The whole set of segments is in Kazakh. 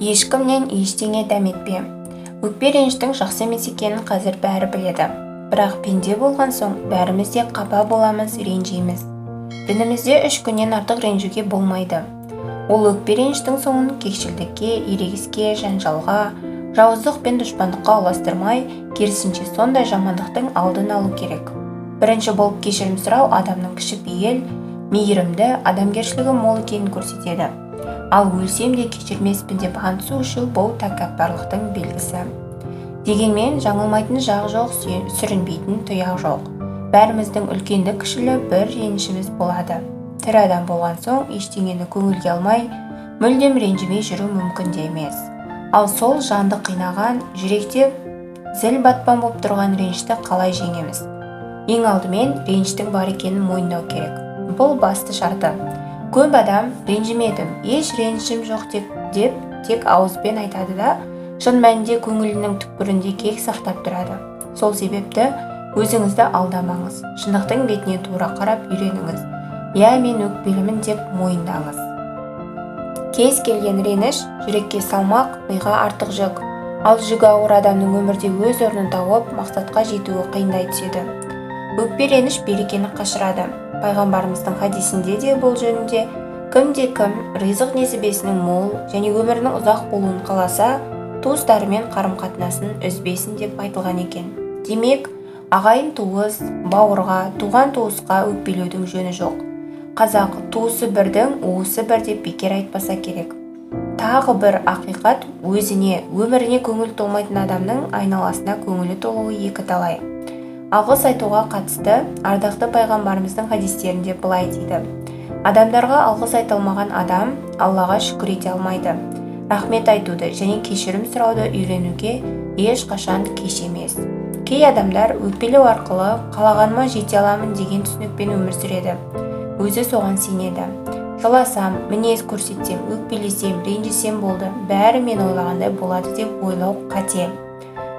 Ешкімнен ештеңе дәметпе. Өкпе реніштің жақсы емес екенін қазір бәрі біледі. Бірақ пенде болған соң бәріміз де қапа боламыз, ренжиміз. Дінімізде 3 күннен артық ренжуге болмайды. Ол өкпе реніштің соңын кекшілдікке, ерегіске, жанжалға, жауыздық пен дұшпандыққа ұластырмай, керісінше сондай жамандықтың алдын алу керек. Бірінші болып кешірім сұрау адамның кішіпейіл, мейірімді, адамгершілігі мол екенін көрсетеді. Ал өлсем де кешірмеспін деп ант су ішу бұл тәкаппарлықтың белгісі. Дегенмен жаңылмайтын жақ жоқ, сүрінбейтін тұяқ жоқ. Бәріміздің үлкенді кішілі бір ренішіміз болады. Тірі адам болған соң ештеңені көңілге алмай, мүлдем ренжімей жүру мүмкін де емес. Ал сол жанды қинаған, жүректе зіл батпан болып тұрған ренішті қалай жеңеміз? Ең алдымен реніштің бар екенін мойындау керек. Бұл басты шарты. Көп адам ренжімедім, еш ренішім жоқ деп тек ауызбен айтады да, шын мәнінде көңілінің түкпірінде кек сақтап тұрады. Сол себепті өзіңізді алдамаңыз, шындықтың бетіне тура қарап үйреніңіз. Я, мен өкпелімін деп мойындаңыз. Кез келген реніш жүрекке салмақ, миға артық жүк. Ал жүгі ауыр адамның өмірде өз орнын тауып, мақсатқа жетуі қиындай түседі. Өкпе реніш берекені қашырады. Пайғамбарымыздың хадисінде де бұл жөнінде кім ризық несібесінің мол және өмірінің ұзақ болуын қаласа, туыстарымен қарым-қатынасын үзбесін деп айтылған екен. Демек, ағайын туыс, бауырға, туған туысқа өкпелеудің жөні жоқ. Қазақ туысы бірдің уысы бір деп бекер айтпаса керек. Тағы бір ақиқат, өзіне, өміріне көңіл толмайтын адамның айналасына көңілі толуы екі талай. Алғыс айтуға қатысты ардақты пайғамбарымыздың хадистерінде былай дейді: адамдарға алғыс айтылмаған адам Аллаға шүкір ете алмайды. Рахмет айтуды және кешірім сұрауды үйренуге ешқашан кеш емес. Кей адамдар өкпелеу арқылы қалағаныма жете аламын деген түсінікпен өмір сүреді. Өзі соған сенеді. Жыласам, мінез көрсетсем, өкпелесем, ренжісем болды, бәрі мен ойлағандай болады деп ойлау қате.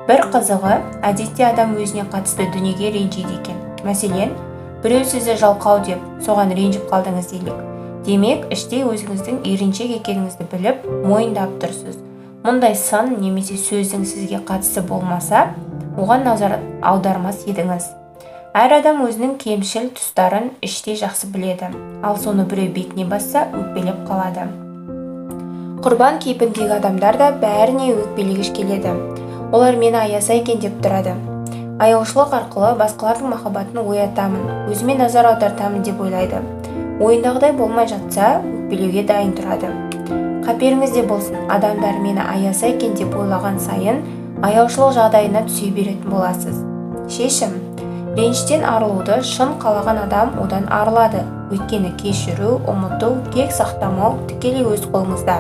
Бір қызығы, әдетте адам өзіне қатысты дүниеге ренжиді екен. Мәселен, біреу сізді жалқау деп, соған ренжіп қалдыңыз делік. Демек, іште өзіңіздің еріншек екеніңізді біліп, мойындап тұрсыз. Мұндай сын немесе сөздің сізге қатысы болмаса, оған назар аудармас едіңіз. Әр адам өзінің кемшіл тұстарын іште жақсы біледі, ал соны біреу бетіне басса, өкпелеп қалады. Құрбан кейпіндегі адамдар да бәріне өкпелегіш келеді. Олар мені аяса екен деп тұрады. Аяушылық арқылы басқалардың махаббатын оятамын, өзіме назар аудартамын деп ойлайды. Ойындағыдай болмай жатса, өкпелеуге дайын тұрады. Қаперіңізде болсын, адамдар мені аяса екен деп ойлаған сайын, аяушылық жағдайына түсе беретін боласыз. Шешім: реніштен арылуды шын қалаған адам одан арылады. Өйткені кешіру, ұмыту, кек сақтамау тікелей өз қолыңызда.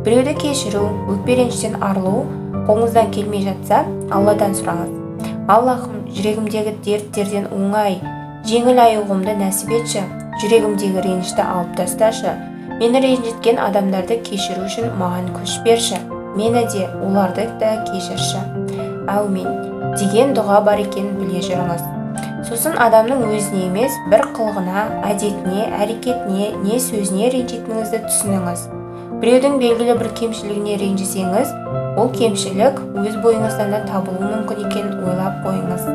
Біреуді кешіру, өкпе реніштен арылу қолыңыздан келмей жатса, Алладан сұраңыз. Аллахым, жүрегімдегі дерттерден оңай, жеңіл аюғымды нәсіп етші, жүрегімдегі ренішті алып тасташы, мені ренжіткен адамдарды кешіру үшін маған күш берші, мені де, оларды да кешірші. Әумин деген дұға бар екенін біле жүріңіз. Сосын адамның өзіне емес, бір қылығына, әдетіне, әрекетіне, не сөзіне ренжитініңізді түсініңіз. Біреудің белгілі бір кемшілігіне ренжісеңіз, ол кемшілік өз бойыңыздан да табылуы мүмкін екенін ойлап қойыңыз.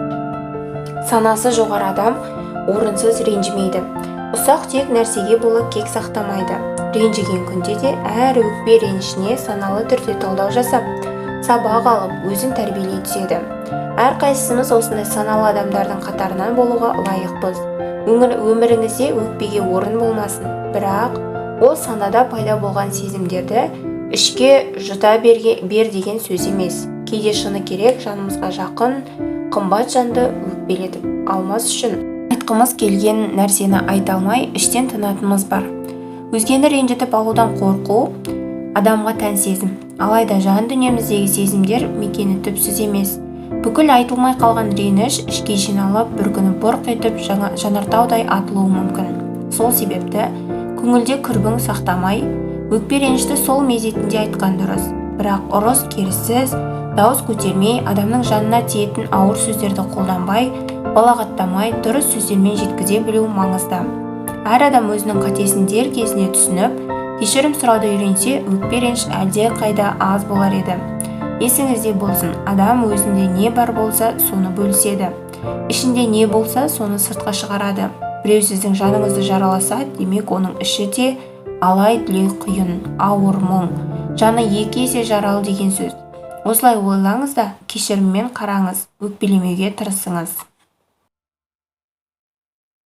Санасы жоғары адам орынсыз ренжімейді. Ұсақ тек нәрсеге бола кек сақтамайды. Ренжіген күнде де әр өкпе ренішіне саналы түрде талдау жасап, сабақ алып, өзін тәрбиелей түседі. Әрқайсымыз осындай саналы адамдардың қатарынан болуға лайықпыз. Өміріңізде өкпеге орын болмасын, бірақ ол санада пайда болған сезімдерді ішке жұта бер деген сөз емес. Кейде шыны керек, жанымызға жақын, қымбат жанды өкпелетіп алмас үшін айтқымыз келген нәрсені айта алмай іштен тынатынымыз бар. Өзгені ренжітіп алудан қорқу адамға тән сезім. Алайда жан дүниеміздегі сезімдер мекені түпсіз емес. Бүкіл айтылмай қалған реніш ішке жиналып, бір күні бұрқ етіп жанартаудай атылуы мүмкін. Сол себепті көңілде күрбің сақтамай, өкпе ренішті сол мезетінде айтқан дұрыс. Бірақ ұрыс керіссіз, дауыс көтермей, адамның жанына тиетін ауыр сөздерді қолданбай, балағаттамай, дұрыс сөздермен жеткізе білу маңызды. Әр адам өзінің қатесін дер кезінде түсініп, Кешірім сұрауды үйренсе, өкпе реніш әлде қайда аз болар еді. Есіңізде болсын, адам өзінде не бар болса, соны бөліседі. Ішінде не болса, соны сыртқа шығарады. Біреу сіздің жаныңызды жараласа, демек оның іші де алай-дүлей құйын, ауыр мұң, жаны 2 есе жаралы деген сөз. Осылай ойлаңыз да кешіріммен қараңыз, өкпелемеуге тырысыңыз.